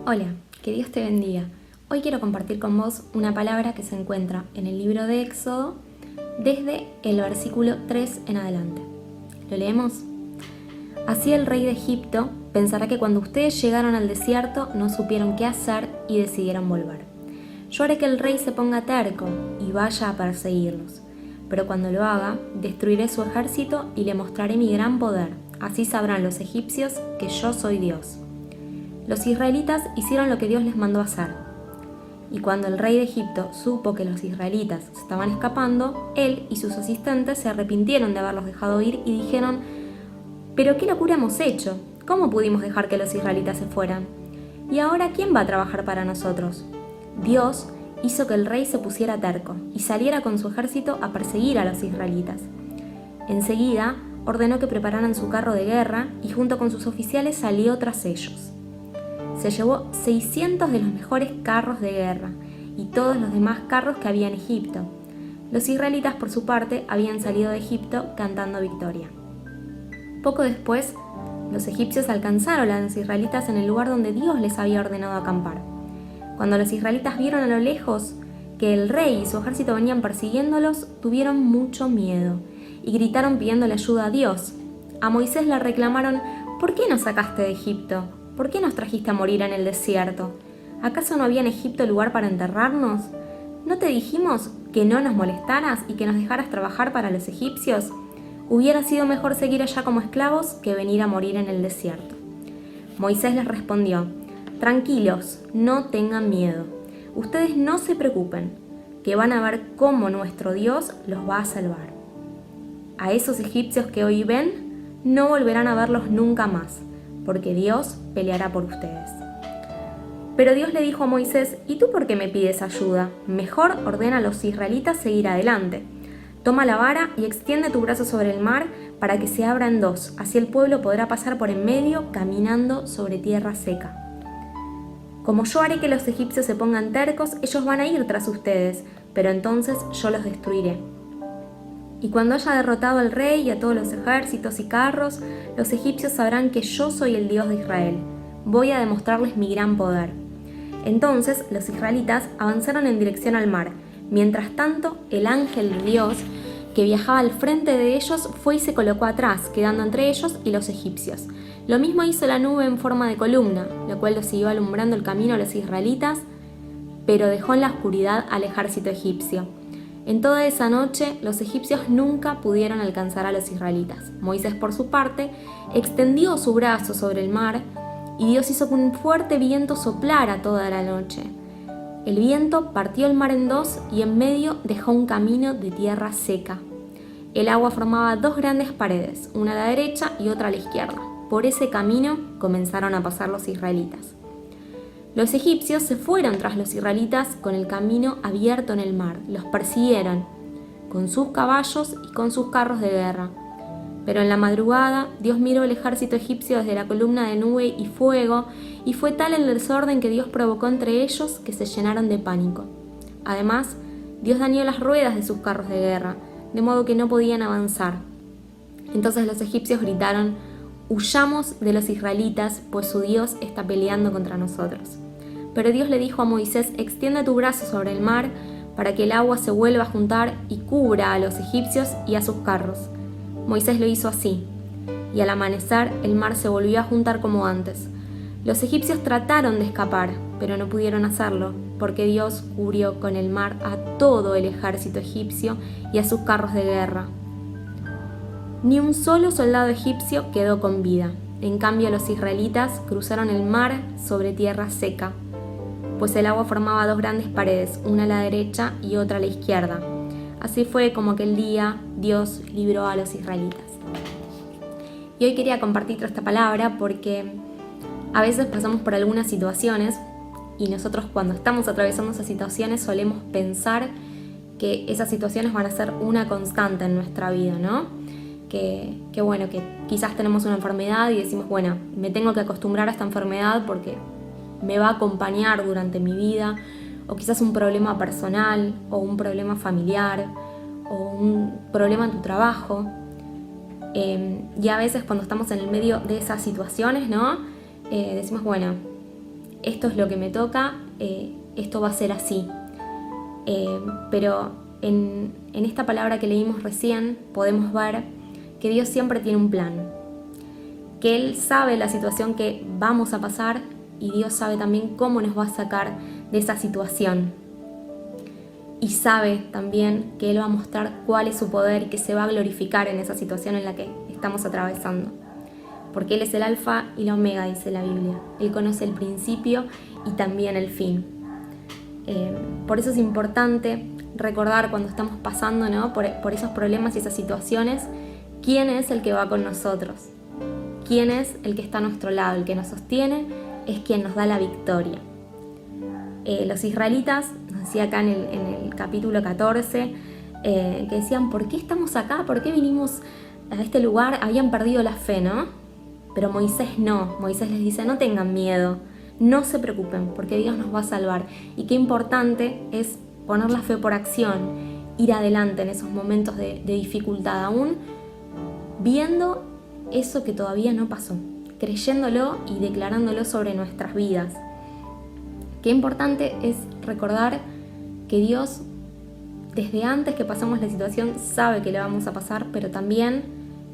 Hola, que Dios te bendiga. Hoy quiero compartir con vos una palabra que se encuentra en el libro de Éxodo desde el versículo 3 en adelante. ¿Lo leemos? Así el rey de Egipto pensará que cuando ustedes llegaron al desierto no supieron qué hacer y decidieron volver. Yo haré que el rey se ponga terco y vaya a perseguirlos, pero cuando lo haga, destruiré su ejército y le mostraré mi gran poder. Así sabrán los egipcios que yo soy Dios. Los israelitas hicieron lo que Dios les mandó hacer. Y cuando el rey de Egipto supo que los israelitas se estaban escapando, él y sus asistentes se arrepintieron de haberlos dejado ir y dijeron: «¿Pero qué locura hemos hecho? ¿Cómo pudimos dejar que los israelitas se fueran? ¿Y ahora quién va a trabajar para nosotros?». Dios hizo que el rey se pusiera terco y saliera con su ejército a perseguir a los israelitas. Enseguida ordenó que prepararan su carro de guerra y junto con sus oficiales salió tras ellos. Se llevó 600 de los mejores carros de guerra y todos los demás carros que había en Egipto. Los israelitas, por su parte, habían salido de Egipto cantando victoria. Poco después, los egipcios alcanzaron a los israelitas en el lugar donde Dios les había ordenado acampar. Cuando los israelitas vieron a lo lejos que el rey y su ejército venían persiguiéndolos, tuvieron mucho miedo y gritaron pidiéndole ayuda a Dios. A Moisés le reclamaron: «¿Por qué nos sacaste de Egipto? ¿Por qué nos trajiste a morir en el desierto? ¿Acaso no había en Egipto lugar para enterrarnos? ¿No te dijimos que no nos molestaras y que nos dejaras trabajar para los egipcios? Hubiera sido mejor seguir allá como esclavos que venir a morir en el desierto». Moisés les respondió: «Tranquilos, no tengan miedo. Ustedes no se preocupen, que van a ver cómo nuestro Dios los va a salvar. A esos egipcios que hoy ven, no volverán a verlos nunca más, porque Dios peleará por ustedes». Pero Dios le dijo a Moisés: «¿Y tú por qué me pides ayuda? Mejor ordena a los israelitas seguir adelante. Toma la vara y extiende tu brazo sobre el mar para que se abra en dos, así el pueblo podrá pasar por en medio caminando sobre tierra seca. Como yo haré que los egipcios se pongan tercos, ellos van a ir tras ustedes, pero entonces yo los destruiré. Y cuando haya derrotado al rey y a todos los ejércitos y carros, los egipcios sabrán que yo soy el Dios de Israel. Voy a demostrarles mi gran poder». Entonces los israelitas avanzaron en dirección al mar. Mientras tanto, el ángel de Dios, que viajaba al frente de ellos, fue y se colocó atrás, quedando entre ellos y los egipcios. Lo mismo hizo la nube en forma de columna, la cual los siguió alumbrando el camino a los israelitas, pero dejó en la oscuridad al ejército egipcio. En toda esa noche, los egipcios nunca pudieron alcanzar a los israelitas. Moisés, por su parte, extendió su brazo sobre el mar y Dios hizo que un fuerte viento soplara toda la noche. El viento partió el mar en dos y en medio dejó un camino de tierra seca. El agua formaba dos grandes paredes, una a la derecha y otra a la izquierda. Por ese camino comenzaron a pasar los israelitas. Los egipcios se fueron tras los israelitas con el camino abierto en el mar. Los persiguieron con sus caballos y con sus carros de guerra. Pero en la madrugada, Dios miró el ejército egipcio desde la columna de nube y fuego, y fue tal el desorden que Dios provocó entre ellos que se llenaron de pánico. Además, Dios dañó las ruedas de sus carros de guerra, de modo que no podían avanzar. Entonces los egipcios gritaron: «Huyamos de los israelitas, pues su Dios está peleando contra nosotros». Pero Dios le dijo a Moisés: «Extiende tu brazo sobre el mar para que el agua se vuelva a juntar y cubra a los egipcios y a sus carros». Moisés lo hizo así, y al amanecer el mar se volvió a juntar como antes. Los egipcios trataron de escapar, pero no pudieron hacerlo, porque Dios cubrió con el mar a todo el ejército egipcio y a sus carros de guerra. Ni un solo soldado egipcio quedó con vida. En cambio, los israelitas cruzaron el mar sobre tierra seca, pues el agua formaba dos grandes paredes, una a la derecha y otra a la izquierda. Así fue como aquel día Dios libró a los israelitas. Y hoy quería compartir esta palabra porque A veces pasamos por algunas situaciones y nosotros cuando estamos atravesando esas situaciones solemos pensar que esas situaciones van a ser una constante en nuestra vida, ¿no? Que bueno, que quizás tenemos una enfermedad y decimos, bueno, me tengo que acostumbrar a esta enfermedad porque me va a acompañar durante mi vida, o quizás un problema personal, o un problema familiar, o un problema en tu trabajo. Y a veces cuando estamos en el medio de esas situaciones, ¿no? Decimos, bueno, esto es lo que me toca, esto va a ser así. Pero en esta palabra que leímos recién podemos ver que Dios siempre tiene un plan, que Él sabe la situación que vamos a pasar y Dios sabe también cómo nos va a sacar de esa situación. Y sabe también que Él va a mostrar cuál es su poder y que se va a glorificar en esa situación en la que estamos atravesando. Porque Él es el alfa y la omega, dice la Biblia. Él conoce el principio y también el fin. Por eso es importante recordar cuando estamos pasando, ¿no? por esos problemas y esas situaciones, quién es el que va con nosotros, quién es el que está a nuestro lado, el que nos sostiene, es quien nos da la victoria. Los israelitas, nos decía acá en el capítulo 14, que decían, ¿por qué estamos acá? ¿Por qué vinimos a este lugar? Habían perdido la fe, ¿no? Pero Moisés no. Moisés les dice, no tengan miedo, no se preocupen, porque Dios nos va a salvar. Y qué importante es poner la fe por acción, ir adelante en esos momentos de dificultad, aún viendo eso que todavía no pasó, creyéndolo y declarándolo sobre nuestras vidas. Qué importante es recordar que Dios, desde antes que pasamos la situación, sabe que le vamos a pasar, pero también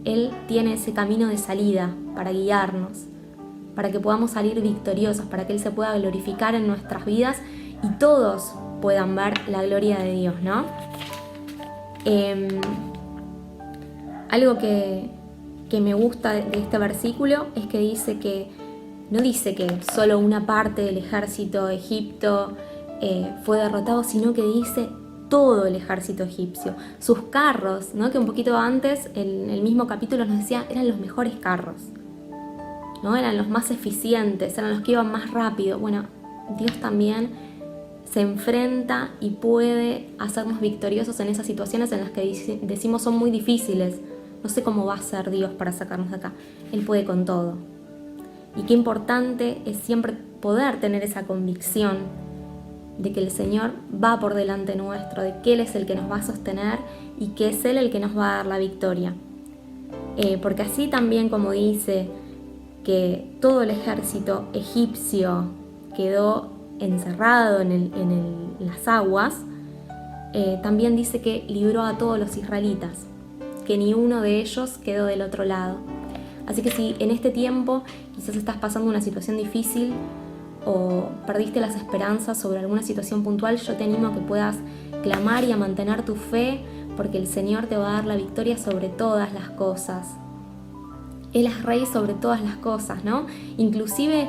Él tiene ese camino de salida para guiarnos, para que podamos salir victoriosos, para que Él se pueda glorificar en nuestras vidas y todos puedan ver la gloria de Dios, ¿no? Algo que me gusta de este versículo es que dice que no dice que solo una parte del ejército egipto fue derrotado, sino que dice todo el ejército egipcio, sus carros, ¿no? Que un poquito antes, en el mismo capítulo nos decía, eran los mejores carros, ¿no? Eran los más eficientes, eran los que iban más rápido. Bueno, Dios también se enfrenta y puede hacernos victoriosos en esas situaciones en las que decimos son muy difíciles. No sé cómo va a ser Dios para sacarnos de acá. Él puede con todo. Y qué importante es siempre poder tener esa convicción de que el Señor va por delante nuestro, de que Él es el que nos va a sostener y que es Él el que nos va a dar la victoria. Porque así también como dice que todo el ejército egipcio quedó encerrado en las aguas, también dice que libró a todos los israelitas, que ni uno de ellos quedó del otro lado. Así que si en este tiempo quizás estás pasando una situación difícil o perdiste las esperanzas sobre alguna situación puntual, yo te animo a que puedas clamar y a mantener tu fe, porque el Señor te va a dar la victoria sobre todas las cosas. Él es Rey sobre todas las cosas, ¿no? Inclusive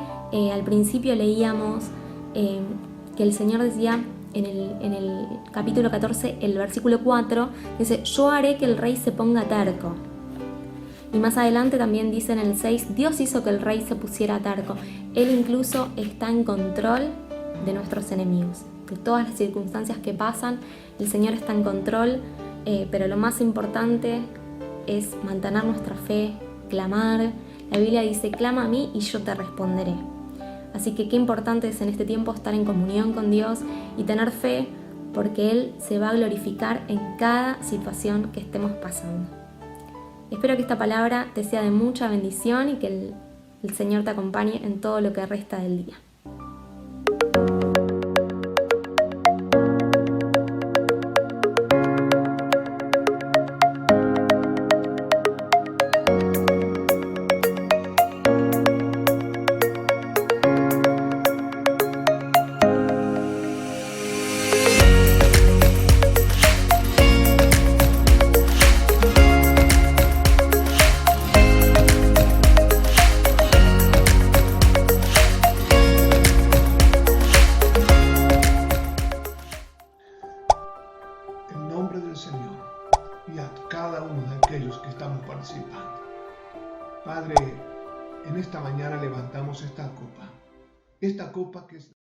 al principio leíamos que el Señor decía en el capítulo 14, el versículo 4, dice, yo haré que el rey se ponga terco. Y más adelante también dice en el 6, Dios hizo que el rey se pusiera terco. Él incluso está en control de nuestros enemigos. De todas las circunstancias que pasan, el Señor está en control, pero lo más importante es mantener nuestra fe, clamar. La Biblia dice, clama a mí y yo te responderé. Así que qué importante es en este tiempo estar en comunión con Dios y tener fe, porque Él se va a glorificar en cada situación que estemos pasando. Espero que esta palabra te sea de mucha bendición y que el Señor te acompañe en todo lo que resta del día. Y a cada uno de aquellos que estamos participando. Padre, en esta mañana levantamos esta copa que es